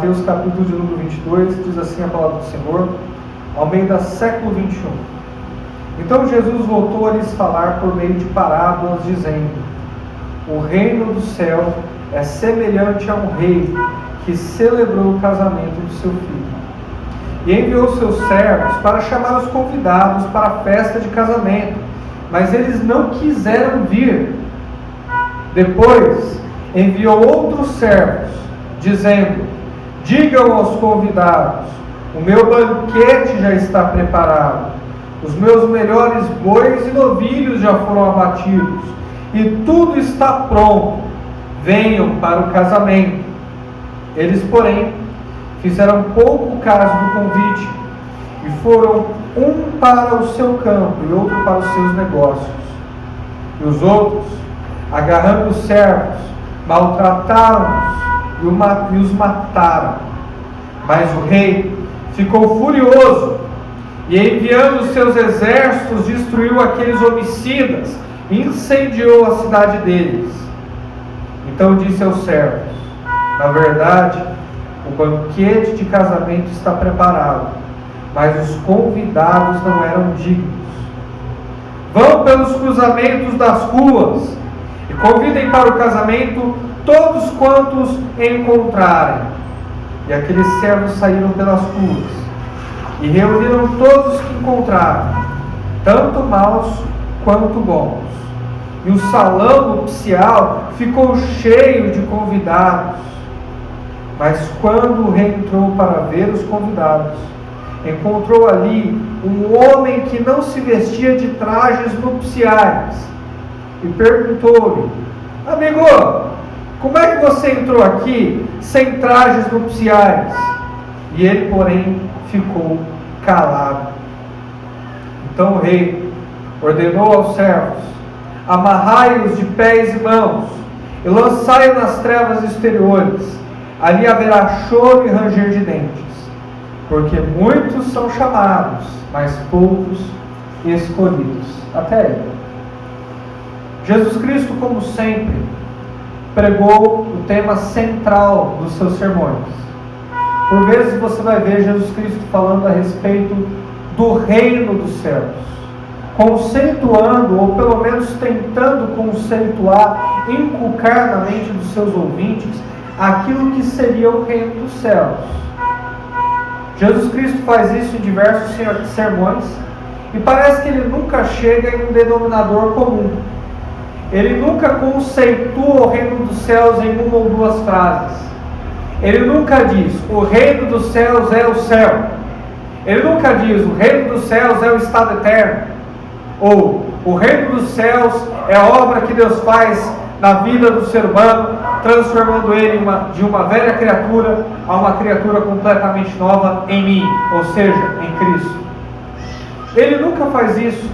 Mateus capítulo de número 22, diz assim a palavra do Senhor, ao meio do século 21. Então Jesus voltou a lhes falar por meio de parábolas, dizendo: o reino do céu é semelhante a um rei que celebrou o casamento do seu filho. E enviou seus servos para chamar os convidados para a festa de casamento, mas eles não quiseram vir. Depois enviou outros servos, dizendo: digam aos convidados, o meu banquete já está preparado, os meus melhores bois e novilhos já foram abatidos, e tudo está pronto, venham para o casamento. Eles, porém, fizeram pouco caso do convite, e foram um para o seu campo e outro para os seus negócios. E os outros, agarrando os servos, maltrataram-os e os mataram. Mas o rei ficou furioso e, enviando os seus exércitos, destruiu aqueles homicidas e incendiou a cidade deles. Então disse aos servos: na verdade, o banquete de casamento está preparado, mas os convidados não eram dignos. Vão pelos cruzamentos das ruas e convidem para o casamento todos quantos encontrarem. E aqueles servos saíram pelas ruas e reuniram todos que encontraram, tanto maus quanto bons. E o salão nupcial ficou cheio de convidados. Mas quando o rei entrou para ver os convidados, encontrou ali um homem que não se vestia de trajes nupciais e perguntou-lhe: amigo, como é que você entrou aqui sem trajes nupciais? E ele, porém, ficou calado. Então o rei ordenou aos servos: amarrai-os de pés e mãos e lançai-os nas trevas exteriores. Ali haverá choro e ranger de dentes, porque muitos são chamados, mas poucos escolhidos. Até aí. Jesus Cristo, como sempre, pregou o tema central dos seus sermões. Por vezes você vai ver Jesus Cristo falando a respeito do reino dos céus, conceituando, ou pelo menos tentando conceituar, inculcar na mente dos seus ouvintes aquilo que seria o reino dos céus. Jesus Cristo faz isso em diversos sermões, e parece que ele nunca chega em um denominador comum. Ele nunca conceitua o reino dos céus em uma ou duas frases. Ele nunca diz: o reino dos céus é o céu. Ele nunca diz: o reino dos céus é o estado eterno. Ou o reino dos céus é a obra que Deus faz na vida do ser humano, transformando ele de uma velha criatura a uma criatura completamente nova em mim, ou seja, em Cristo. Ele nunca faz isso.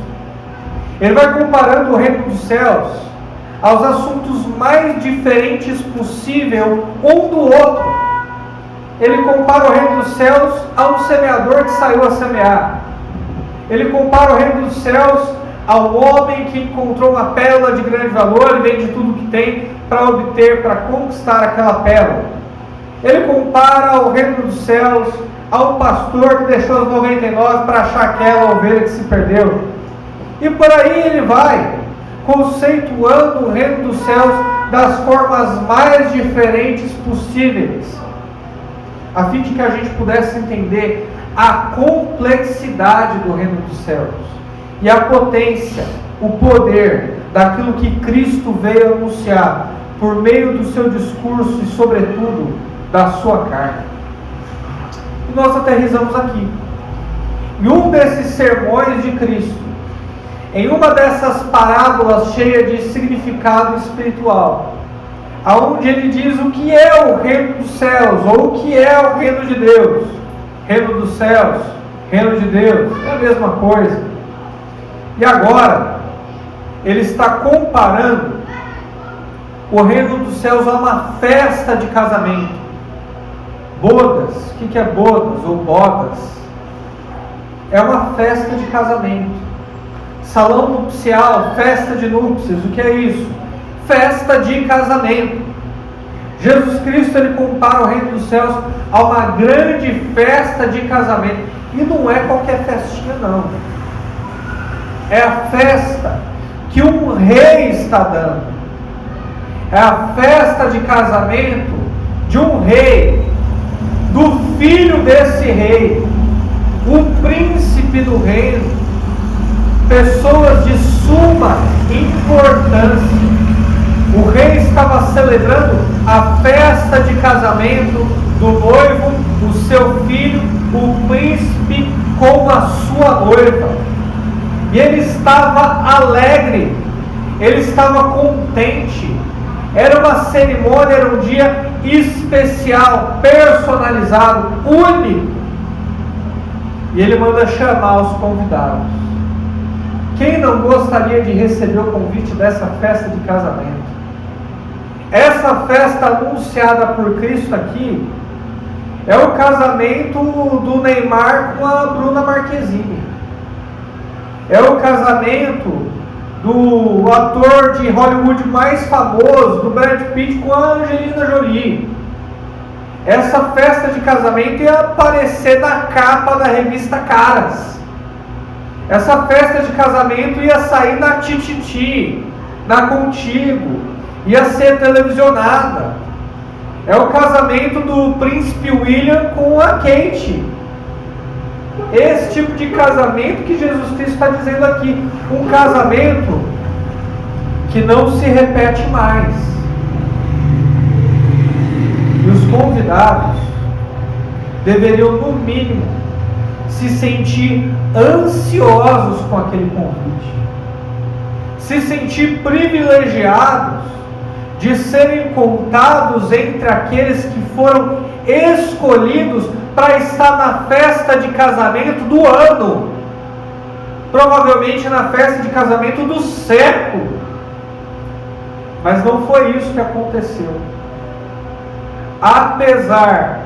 Ele vai comparando o reino dos céus aos assuntos mais diferentes possível um do outro. Ele compara o reino dos céus a um semeador que saiu a semear. Ele compara o reino dos céus ao homem que encontrou uma pérola de grande valor e vende tudo que tem para conquistar aquela pérola. Ele compara o reino dos céus a um pastor que deixou as 99 para achar aquela ovelha que se perdeu. E por aí ele vai, conceituando o reino dos céus das formas mais diferentes possíveis, a fim de que a gente pudesse entender a complexidade do reino dos céus e a potência, o poder daquilo que Cristo veio anunciar por meio do seu discurso e, sobretudo, da sua carne. E nós aterrissamos aqui, em um desses sermões de Cristo, em uma dessas parábolas cheias de significado espiritual, aonde ele diz o que é o reino dos céus, ou o que é o reino de Deus. Reino dos céus, reino de Deus, é a mesma coisa. E agora, ele está comparando o reino dos céus a uma festa de casamento. Bodas, o que é bodas ou bodas? É uma festa de casamento. Salão nupcial, festa de núpcias, o que é isso? Festa de casamento. Jesus Cristo ele compara o reino dos céus a uma grande festa de casamento. E não é qualquer festinha não. É a festa que um rei está dando. É a festa de casamento de um rei, do filho desse rei, o príncipe do reino, pessoas de suma importância. O rei estava celebrando a festa de casamento do noivo, o seu filho, o príncipe, com a sua noiva. E ele estava alegre, ele estava contente. Era uma cerimônia, era um dia especial, personalizado, único. E ele manda chamar os convidados. Quem não gostaria de receber o convite dessa festa de casamento? Essa festa anunciada por Cristo aqui é o casamento do Neymar com a Bruna Marquezine. É o casamento do ator de Hollywood mais famoso, do Brad Pitt, com a Angelina Jolie. Essa festa de casamento ia aparecer na capa da revista Caras. Essa festa de casamento ia sair na Tititi, na Contigo, ia ser televisionada. É o casamento do príncipe William com a Kate. Esse tipo de casamento que Jesus Cristo está dizendo aqui. Um casamento que não se repete mais. E os convidados deveriam, no mínimo, se sentir ansiosos com aquele convite. Se sentir privilegiados de serem contados entre aqueles que foram escolhidos para estar na festa de casamento do ano, provavelmente na festa de casamento do século. Mas não foi isso que aconteceu. Apesar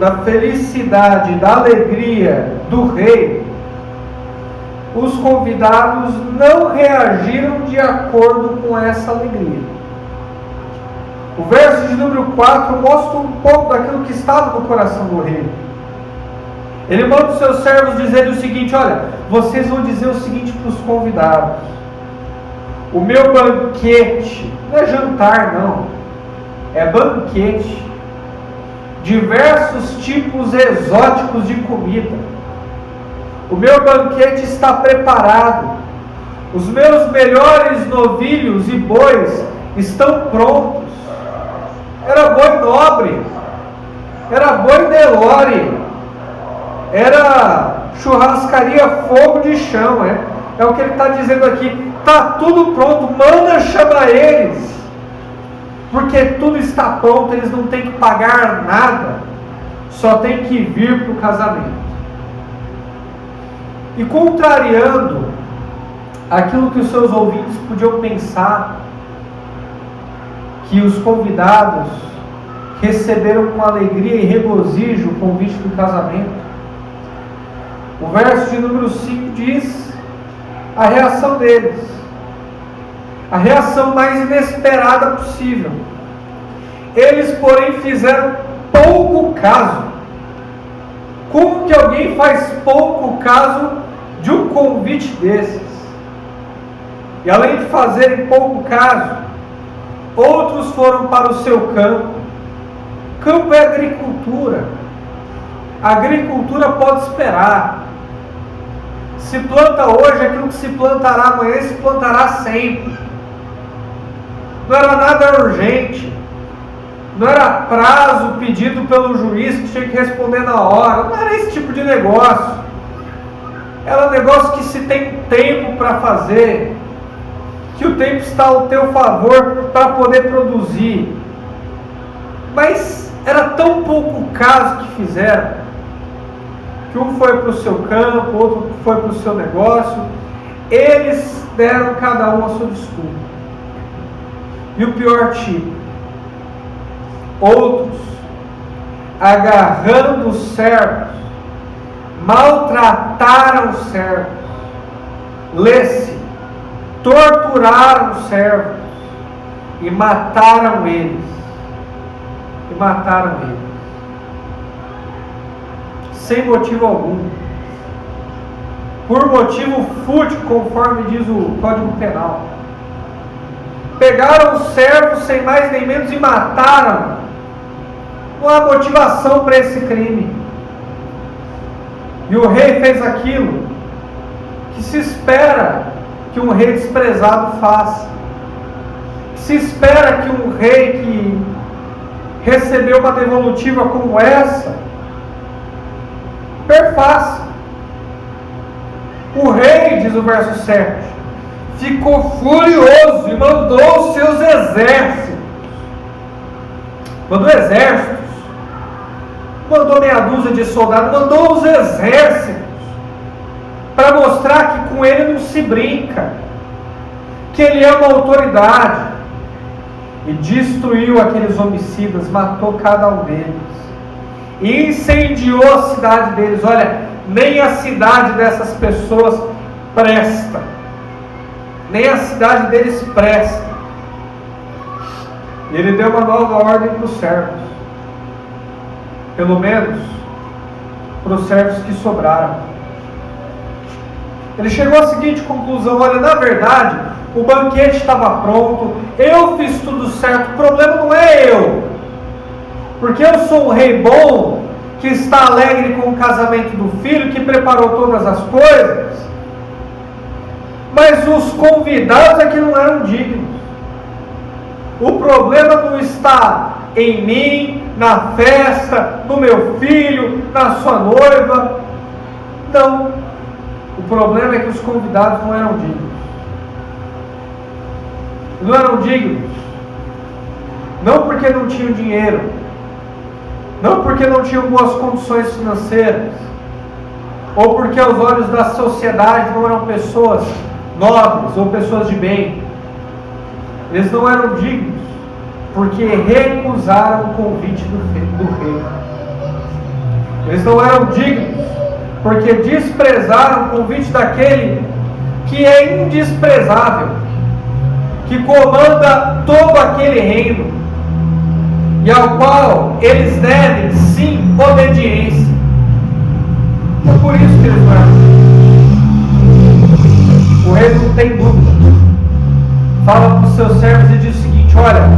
da felicidade, da alegria do rei, os convidados não reagiram de acordo com essa alegria. O verso de número 4 mostra um pouco daquilo que estava no coração do rei. Ele manda os seus servos dizerem o seguinte: olha, vocês vão dizer o seguinte para os convidados: o meu banquete, não é jantar não, é banquete, diversos tipos exóticos de comida. O meu banquete está preparado. Os meus melhores novilhos e bois estão prontos. Era boi nobre, era boi Nelore, era churrascaria fogo de chão. É o que ele está dizendo aqui. Está tudo pronto, manda chamar eles, porque tudo está pronto, eles não têm que pagar nada, só tem que vir para o casamento. E contrariando aquilo que os seus ouvintes podiam pensar, que os convidados receberam com alegria e regozijo o convite do casamento, o verso de número 5 diz a reação deles, a reação mais inesperada possível. Eles, porém, fizeram pouco caso. Como que alguém faz pouco caso de um convite desses? E além de fazerem pouco caso, outros foram para o seu campo. Campo é agricultura. A agricultura pode esperar. Se planta hoje, aquilo que se plantará amanhã se plantará sempre. Não era nada urgente. Não era prazo pedido pelo juiz que tinha que responder na hora. Não era esse tipo de negócio. Era um negócio que se tem tempo para fazer, que o tempo está ao teu favor para poder produzir. Mas era tão pouco caso que fizeram, que um foi para o seu campo, outro foi para o seu negócio. Eles deram cada um a sua desculpa. E o pior tipo, outros, agarrando os servos, maltrataram os servos, lê-se, torturaram os servos, e mataram eles. Sem motivo algum. Por motivo fútil, conforme diz o Código Penal. Pegaram os servos sem mais nem menos e mataram. Não há motivação para esse crime. E o rei fez aquilo que se espera que um rei desprezado faça. Se espera que um rei que recebeu uma devolutiva como essa perfaça. O rei, diz o verso 7, ficou furioso e mandou os seus exércitos. Mandou exércitos. Mandou meia dúzia de soldados. Mandou os exércitos. Para mostrar que com ele não se brinca. Que ele é uma autoridade. E destruiu aqueles homicidas. Matou cada um deles. E incendiou a cidade deles. Olha, nem a cidade dessas pessoas presta. Nem a cidade deles presta. E ele deu uma nova ordem para os servos. Pelo menos para os servos que sobraram. Ele chegou à seguinte conclusão: olha, na verdade, o banquete estava pronto, eu fiz tudo certo, o problema não é eu. Porque eu sou um rei bom, que está alegre com o casamento do filho, que preparou todas as coisas. Mas os convidados é que não eram dignos. O problema não está em mim, na festa, no meu filho, na sua noiva. Não. O problema é que os convidados não eram dignos. Não eram dignos. Não porque não tinham dinheiro. Não porque não tinham boas condições financeiras. Ou porque aos olhos da sociedade não eram pessoas nobres ou pessoas de bem. Eles não eram dignos porque recusaram o convite do rei. Eles não eram dignos porque desprezaram o convite daquele que é indesprezável, que comanda todo aquele reino e ao qual eles devem sim obediência. É por isso que eles não eram dignos. O rei não tem dúvida. Fala para os seus servos e diz o seguinte: olha,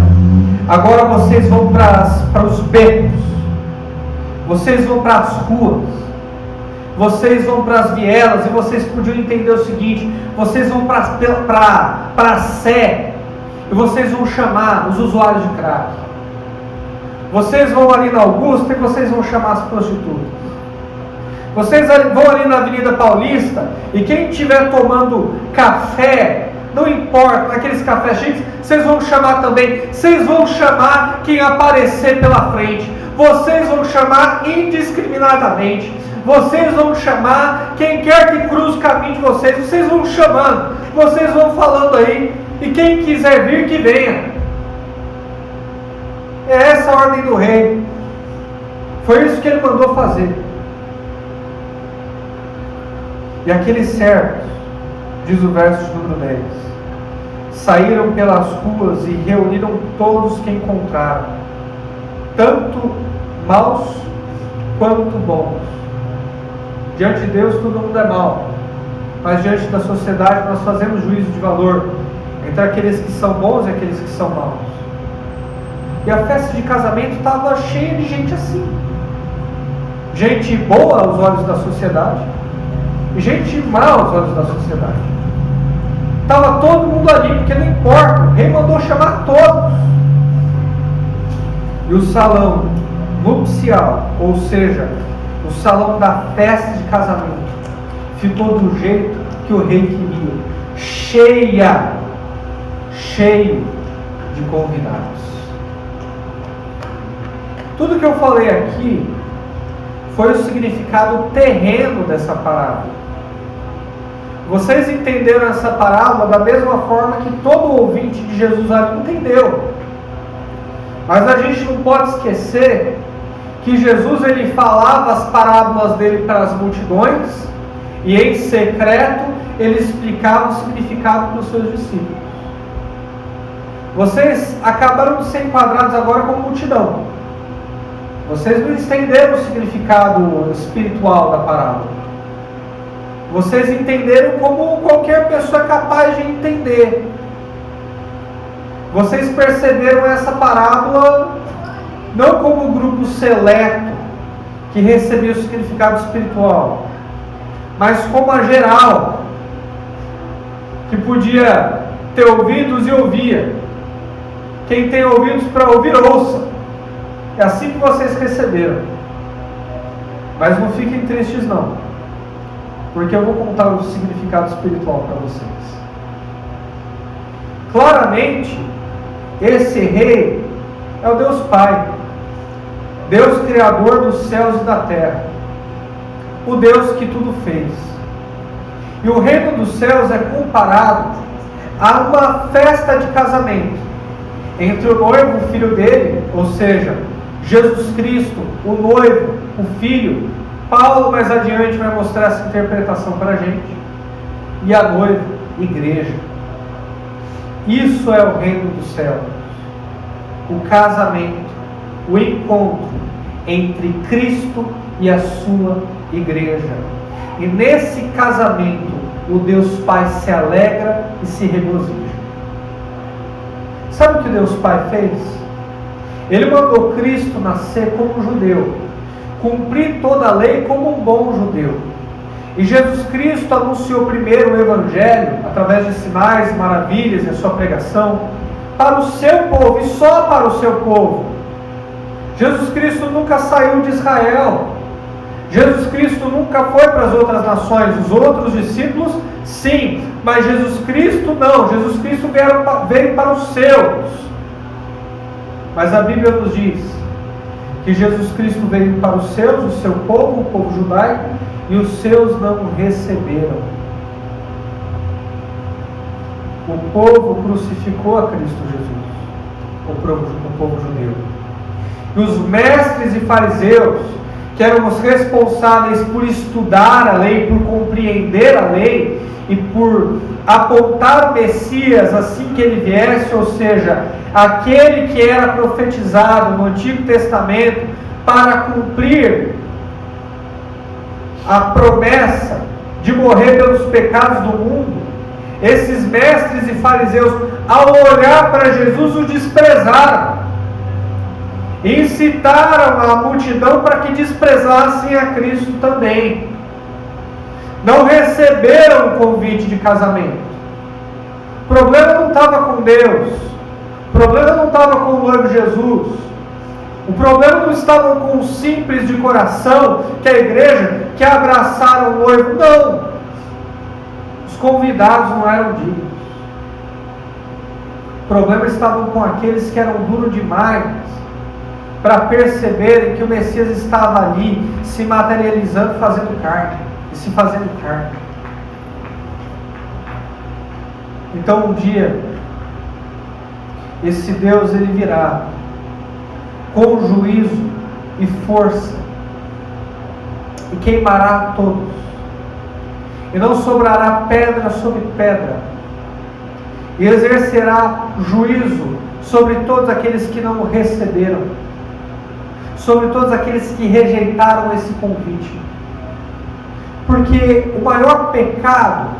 agora vocês vão para os becos, vocês vão para as ruas, vocês vão para as vielas, e vocês podiam entender o seguinte: vocês vão para a Sé, e vocês vão chamar os usuários de crack. Vocês vão ali na Augusta e vocês vão chamar as prostitutas. Vocês vão ali na Avenida Paulista e quem estiver tomando café, não importa, naqueles cafés chiques, vocês vão chamar também. Vocês vão chamar quem aparecer pela frente. Vocês vão chamar indiscriminadamente. Vocês vão chamar quem quer que cruze o caminho de vocês. Vocês vão chamando. Vocês vão falando aí. E quem quiser vir, que venha. É essa a ordem do rei. Foi isso que ele mandou fazer. E aqueles servos, diz o verso de número 10, saíram pelas ruas e reuniram todos que encontraram, tanto maus quanto bons. Diante de Deus todo mundo é mau, mas diante da sociedade nós fazemos juízo de valor entre aqueles que são bons e aqueles que são maus. E a festa de casamento estava cheia de gente assim. Gente boa aos olhos da sociedade e gente má aos olhos da sociedade. Estava todo mundo ali, porque não importa, o rei mandou chamar todos. E o salão nupcial, ou seja, o salão da festa de casamento, ficou do jeito que o rei queria, cheio de convidados. Tudo que eu falei aqui foi o significado terreno dessa parábola. Vocês entenderam essa parábola da mesma forma que todo ouvinte de Jesus ali entendeu. Mas a gente não pode esquecer que Jesus ele falava as parábolas dele para as multidões e em secreto ele explicava o significado para os seus discípulos. Vocês acabaram de ser enquadrados agora como multidão. Vocês não entenderam o significado espiritual da parábola. Vocês entenderam como qualquer pessoa é capaz de entender. Vocês perceberam essa parábola não como um grupo seleto que recebia o significado espiritual, mas como a geral, que podia ter ouvidos e ouvia. Quem tem ouvidos para ouvir, ouça. É assim que vocês receberam. Mas não fiquem tristes não, porque eu vou contar o significado espiritual para vocês. Claramente, esse rei é o Deus Pai, Deus Criador dos céus e da terra, o Deus que tudo fez. E o reino dos céus é comparado a uma festa de casamento entre o noivo e o filho dele, ou seja, Jesus Cristo, o noivo, o filho. Paulo mais adiante vai mostrar essa interpretação para a gente. E a noiva, igreja. Isso é o reino dos céus. O casamento, o encontro entre Cristo e a sua igreja. E nesse casamento, o Deus Pai se alegra e se regozija. Sabe o que Deus Pai fez? Ele mandou Cristo nascer como judeu, cumprir toda a lei como um bom judeu. E Jesus Cristo anunciou primeiro o Evangelho, através de sinais, maravilhas e a sua pregação, para o seu povo e só para o seu povo. Jesus Cristo nunca saiu de Israel. Jesus Cristo nunca foi para as outras nações. Os outros discípulos, sim, mas Jesus Cristo não. Jesus Cristo veio para os seus. Mas a Bíblia nos diz que Jesus Cristo veio para os seus, o seu povo, o povo judaico, e os seus não o receberam. O povo crucificou a Cristo Jesus, o povo judeu. E os mestres e fariseus, que eram os responsáveis por estudar a lei, por compreender a lei e por apontar o Messias assim que ele viesse, ou seja, aquele que era profetizado no Antigo Testamento para cumprir a promessa de morrer pelos pecados do mundo, esses mestres e fariseus, ao olhar para Jesus, o desprezaram. Incitaram a multidão para que desprezassem a Cristo também. Não receberam o convite de casamento. O problema não estava com Deus. O problema não estava com o noivo Jesus. O problema não estava com os simples de coração, que a igreja, que abraçaram o noivo. Não. Os convidados não eram dignos. O problema estava com aqueles que eram duros demais para perceberem que o Messias estava ali, se materializando, fazendo carne, e se fazendo carne. Então um dia, esse Deus ele virá com juízo e força, e queimará todos, e não sobrará pedra sobre pedra, e exercerá juízo sobre todos aqueles que não o receberam, sobre todos aqueles que rejeitaram esse convite. Porque o maior pecado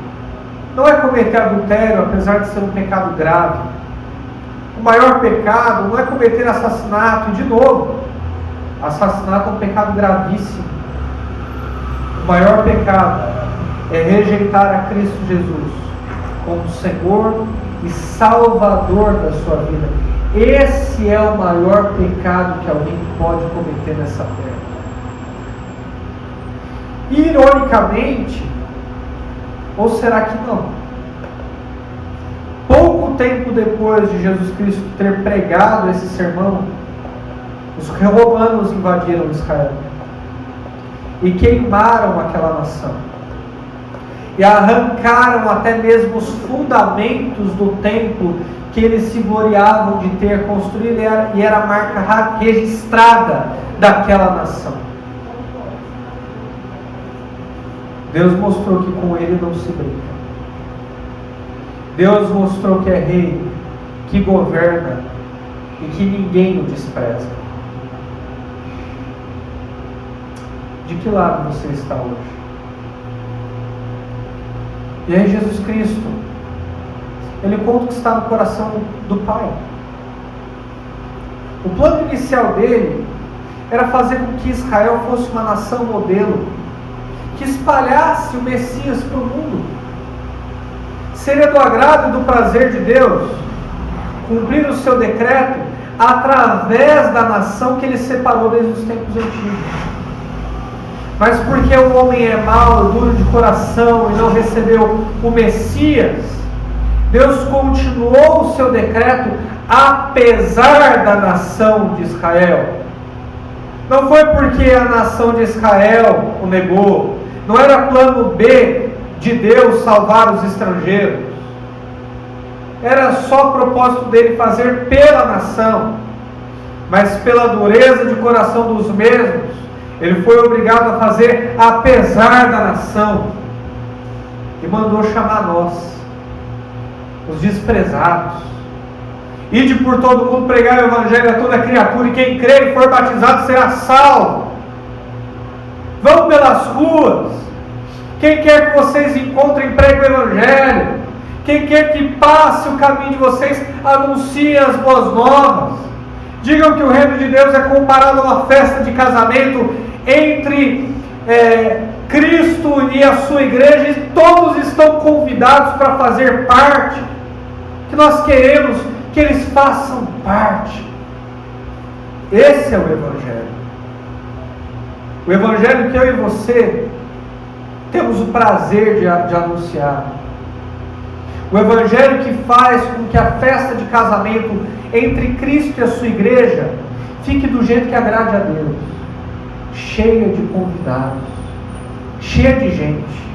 não é cometer adultério, apesar de ser um pecado grave. O maior pecado não é cometer assassinato, e de novo, assassinato é um pecado gravíssimo. O maior pecado é rejeitar a Cristo Jesus como Senhor e Salvador da sua vida. Esse é o maior pecado que alguém pode cometer nessa terra. Ironicamente, ou será que não? Pouco tempo depois de Jesus Cristo ter pregado esse sermão, os romanos invadiram Israel e queimaram aquela nação e arrancaram até mesmo os fundamentos do templo que eles se gloriavam de ter construído, e era a marca registrada daquela nação. Deus mostrou que com ele não se brinca. Deus mostrou que é rei, que governa e que ninguém o despreza. De que lado você está hoje? E aí Jesus Cristo, Ele conta o que está no coração do Pai. O plano inicial dele era fazer com que Israel fosse uma nação modelo, que espalhasse o Messias para o mundo. Seria do agrado e do prazer de Deus cumprir o seu decreto através da nação que Ele separou desde os tempos antigos. Mas porque o homem é mau, duro de coração e não recebeu o Messias, Deus continuou o seu decreto apesar da nação de Israel. Não foi porque a nação de Israel o negou. Não era plano B de Deus salvar os estrangeiros. Era só propósito dele fazer pela nação. Mas pela dureza de coração dos mesmos, ele foi obrigado a fazer apesar da nação. E mandou chamar nós, os desprezados. Ide por todo mundo pregar o evangelho a toda criatura, e quem crer e for batizado será salvo. Vão pelas ruas. Quem quer que vocês encontrem, pregue o evangelho. Quem quer que passe o caminho de vocês, anunciem as boas novas. Digam que o reino de Deus é comparado a uma festa de casamento entre Cristo e a sua igreja, e todos estão convidados para fazer parte. Que nós queremos que eles façam parte. Esse é o Evangelho. O Evangelho que eu e você temos o prazer de anunciar. O Evangelho que faz com que a festa de casamento entre Cristo e a sua igreja fique do jeito que agrade a Deus. Cheia de convidados. Cheia de gente.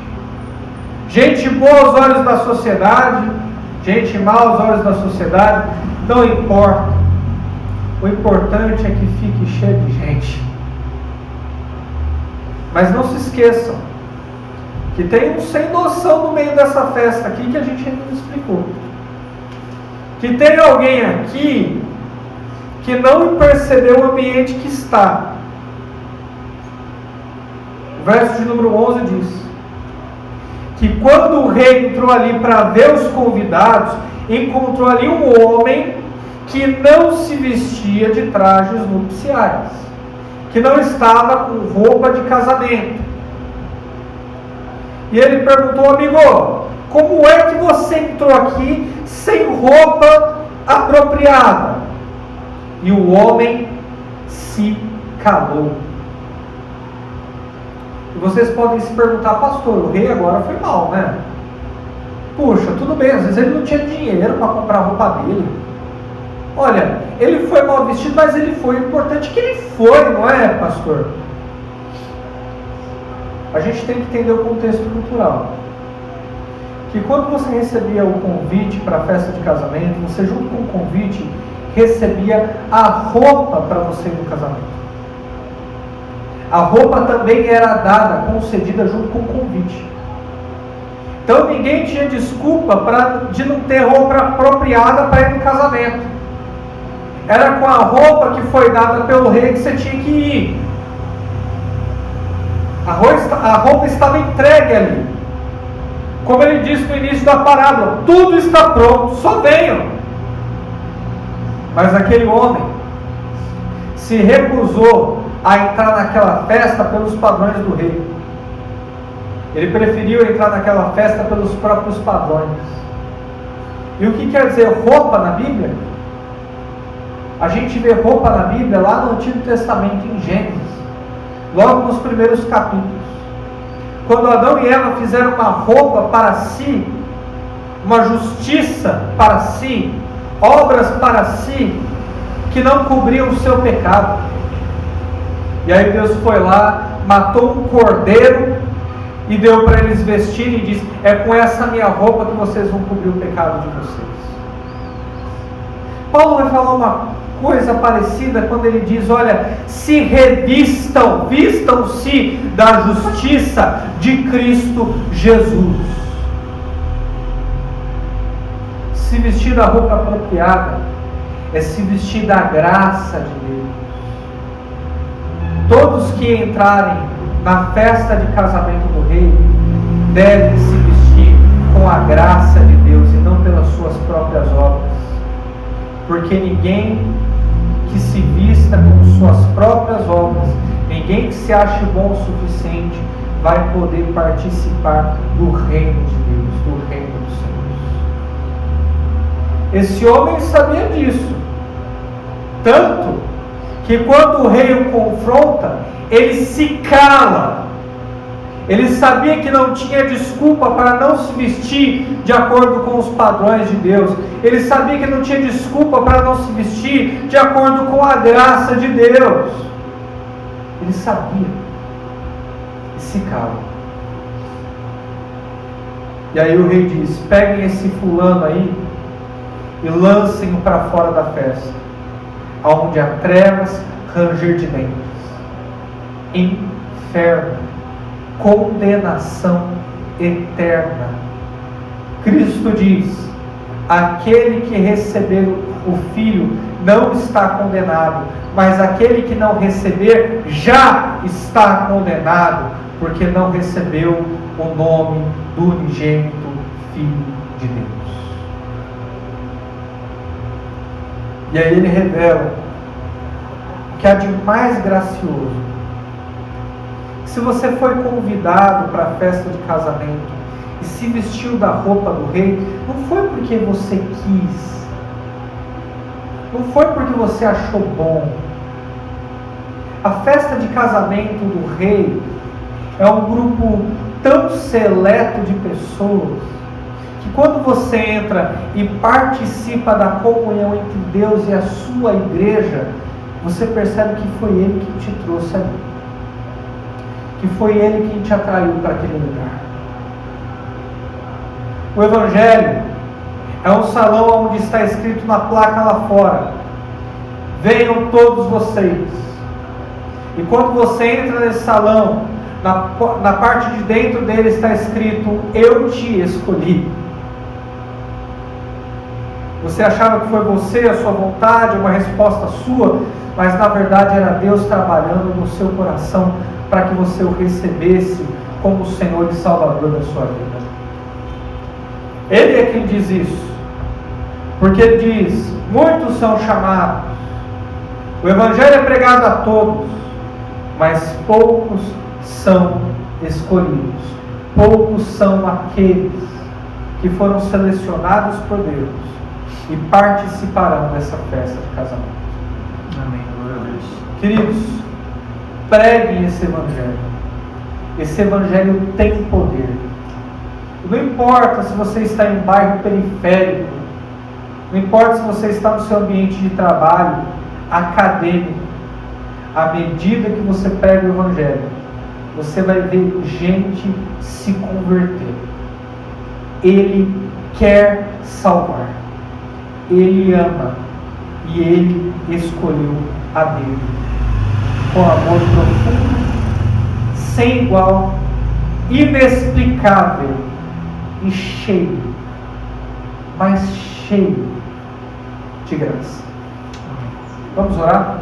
Gente boa aos olhos da sociedade, gente má aos olhos da sociedade, não importa. O importante é que fique cheio de gente. Mas não se esqueçam que tem um sem noção no meio dessa festa aqui que a gente ainda não explicou. Que tem alguém aqui que não percebeu o ambiente que está. O verso de número 11 diz que quando o rei entrou ali para ver os convidados, encontrou ali um homem que não se vestia de trajes nupciais, que não estava com roupa de casamento. E ele perguntou: amigo, como é que você entrou aqui sem roupa apropriada? E o homem se calou. E vocês podem se perguntar: pastor, o rei agora foi mal, né? Puxa, tudo bem, às vezes ele não tinha dinheiro para comprar a roupa dele. Olha, ele foi mal vestido, mas ele foi. O importante é que ele foi, não é, pastor? A gente tem que entender o contexto cultural. Que quando você recebia o convite para a festa de casamento, você, junto com o convite, recebia a roupa para você ir no casamento. A roupa também era dada, concedida junto com o convite. Então ninguém tinha desculpa de não ter roupa apropriada para ir no casamento. Era com a roupa que foi dada pelo rei que você tinha que ir. A roupa estava entregue ali. Como ele disse no início da parábola: tudo está pronto, só venham. Mas aquele homem se recusou a entrar naquela festa pelos padrões do rei. Ele preferiu entrar naquela festa pelos próprios padrões. E o que quer dizer roupa na Bíblia? A gente vê roupa na Bíblia lá no Antigo Testamento, em Gênesis, logo nos primeiros capítulos. Quando Adão e Eva fizeram uma roupa para si, uma justiça para si, obras para si, que não cobriam o seu pecado. E aí Deus foi lá, matou um cordeiro e deu para eles vestirem e disse: é com essa minha roupa que vocês vão cobrir o pecado de vocês. Paulo vai falar uma coisa parecida quando ele diz: olha, se revistam, vistam-se da justiça de Cristo Jesus. Se vestir da roupa apropriada é se vestir da graça de Deus. Todos que entrarem na festa de casamento do rei devem se vestir com a graça de Deus e não pelas suas próprias obras. Porque ninguém que se vista com suas próprias obras, ninguém que se ache bom o suficiente, vai poder participar do reino de Deus, do reino dos céus. Esse homem sabia disso. Tanto que quando o rei o confronta, ele se cala. Ele sabia que não tinha desculpa para não se vestir de acordo com os padrões de Deus. Ele sabia que não tinha desculpa para não se vestir de acordo com a graça de Deus. Ele sabia. E se cala. E aí o rei diz: peguem esse fulano aí e lancem-o para fora da festa, onde há trevas, ranger de dentes, inferno, condenação eterna. Cristo diz: aquele que receber o Filho não está condenado, mas aquele que não receber já está condenado, porque não recebeu o nome do unigênito Filho de Deus. E aí ele revela o que há de mais gracioso. Se você foi convidado para a festa de casamento e se vestiu da roupa do rei, não foi porque você quis, não foi porque você achou bom. A festa de casamento do rei é um grupo tão seleto de pessoas que quando você entra e participa da comunhão entre Deus e a sua igreja, você percebe que foi Ele que te trouxe ali, que foi Ele quem te atraiu para aquele lugar. O Evangelho é um salão onde está escrito na placa lá fora: venham todos vocês. E quando você entra nesse salão, na parte de dentro dele está escrito: eu te escolhi. Você achava que foi você, a sua vontade, uma resposta sua, mas na verdade era Deus trabalhando no seu coração para que você o recebesse como o Senhor e Salvador da sua vida. Ele é quem diz isso, porque ele diz: muitos são chamados, o Evangelho é pregado a todos, mas poucos são escolhidos, poucos são aqueles que foram selecionados por Deus e participarão dessa festa de casamento. Amém, glória a Deus. Queridos, preguem esse Evangelho. Esse Evangelho tem poder. Não importa se você está em um bairro periférico, não importa se você está no seu ambiente de trabalho acadêmico, à medida que você prega o Evangelho, você vai ver gente se converter. Ele quer salvar, Ele ama e Ele escolheu a dele com amor profundo, sem igual, inexplicável e cheio, mas cheio de graça. Vamos orar?